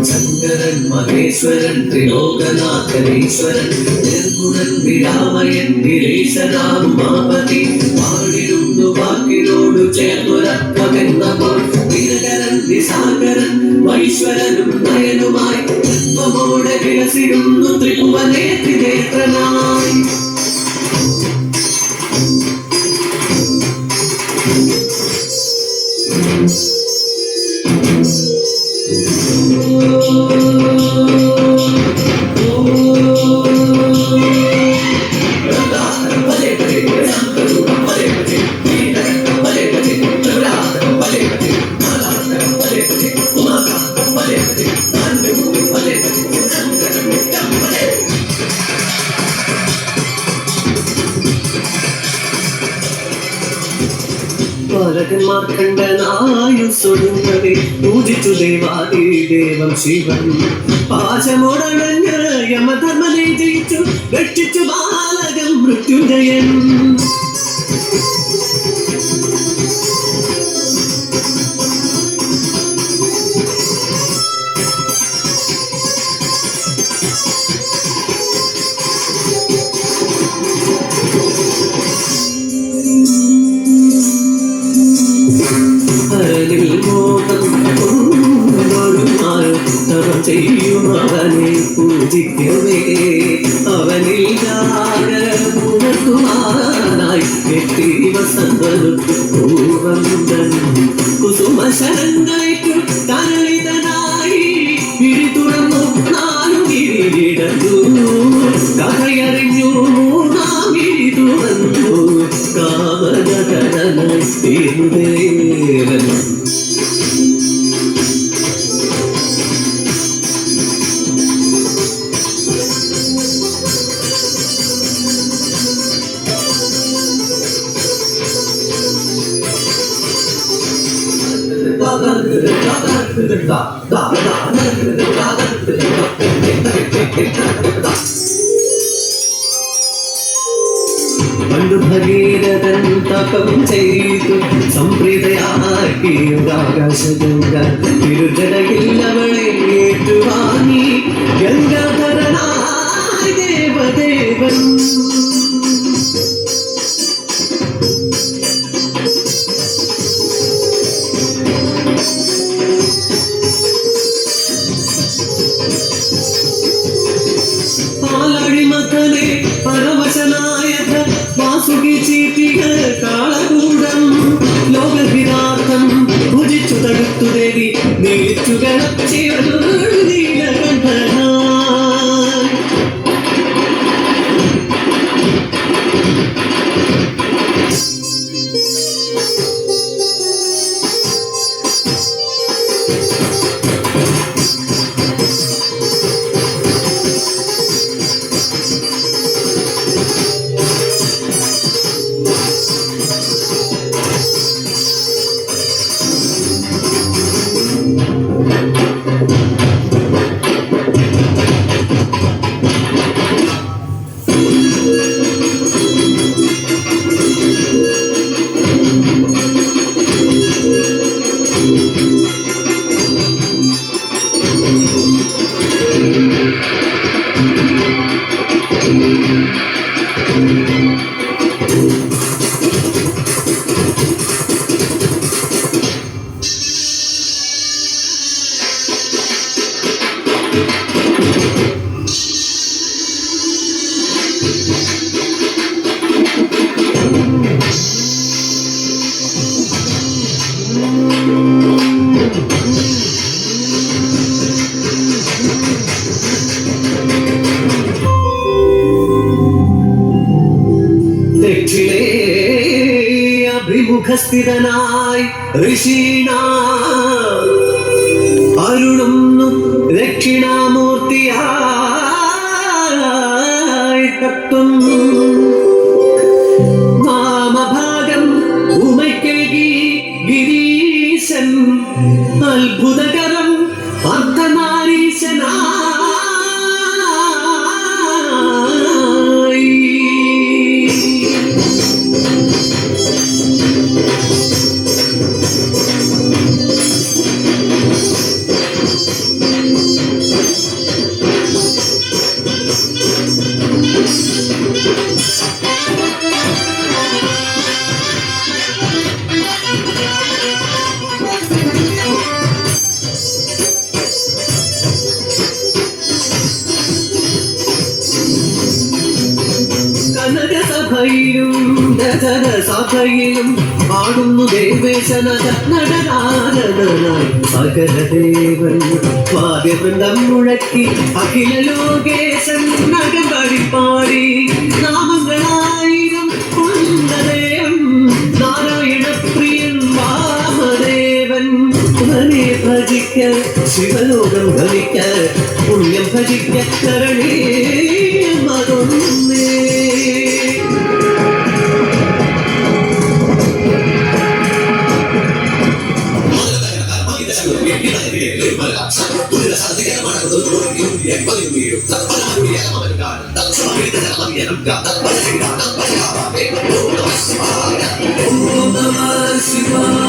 ശങ്കരൻ മഹേശ്വരൻ ത്രിലോകനാഥനീശ്വരൻ നിർഗുണൻ വിരാമയൻ നിരീശനാമാപതി പാടിരുന്നു വാക്കിനോടു ചേർന്നുരക്കമെന്നപ്പോൾ ദിനകരൻ നിസാകരൻ വൈശ്വരനും നയനുമായി തത്വമോടെ വിലസിടുന്നു ത്രിഭുവനേത്രനായി. മാർക്കണ്ഡനായുസ്സൊടുങ്ങവേ പൂജിച്ചു ദേവാദിദേവം ശിവൻ. പാശമോടണഞ്ഞ് യമധർമ്മനെ ജയിച്ചു രക്ഷിച്ചു ബാലകം മൃത്യുഞ്ജയൻ. ചെയ്യുമവനെ പൂജിക്കവേ അവനിൽ ജാഗരമുണർത്തുവാനായി എത്തി വസന്തനുക്ക് പൂവന്തൻ കുസുമശരങ്ങൾക്കു തരളിതനായി ഇടി തുറന്നു നാലു ഇടിയിടന്നു കഥയറിഞ്ഞു നാം ഇടി തുറന്നു കാമനകരനായി തീരുദേവൻ. പണ്ടു ഭഗീരഥൻ തപം ചെയ്തു സംപ്രീതയാക്കിയുടാകാശഗംഗ തിരുജടയിൽ അവളെ ഏറ്റുവാങ്ങി ഗംഗാധരനായ ദേവദേവൻ. പാലടിമത്തനെ പരവശനായ വാസുകി ചീറ്റിക കാളകൂടം ലോകഹിതാർത്ഥം ഭുജിച്ചു തടുത്തു ദേവി നീച്ചു കിടച്ചിവൻ. ദക്ഷിണേ അഭിമുഖസ്ഥിതനായി ഋഷീണ അരുണുന്നു ദക്ഷിണാമൂർത്തിയായി തത്വം നാമഭാഗം ഉമയ്ക്കേകി ഗിരീശൻ അത്ഭുതകരം അർദ്ധനാരീശനായി. കനകസഭയിലും ദശരസഭയിലും പാടുന്നു ദേവേശനക നടനാരനായി സകലദേവൻ വാദ്യവൃന്ദം മുഴക്കി അഖില ലോകേശൻ നഗംപാടി പാടി നാമങ്ങളായിരം കൊണ്ടദേവൻ നാരായണപ്രിയൻ വാമദേവൻ ഉടനെ ഭജിക്ക ശിവലോകം ഭജിക്ക പുണ്യം ഭജിക്ക കരണേ മതൊന്നേ. ഓം നമഃ ശിവായ.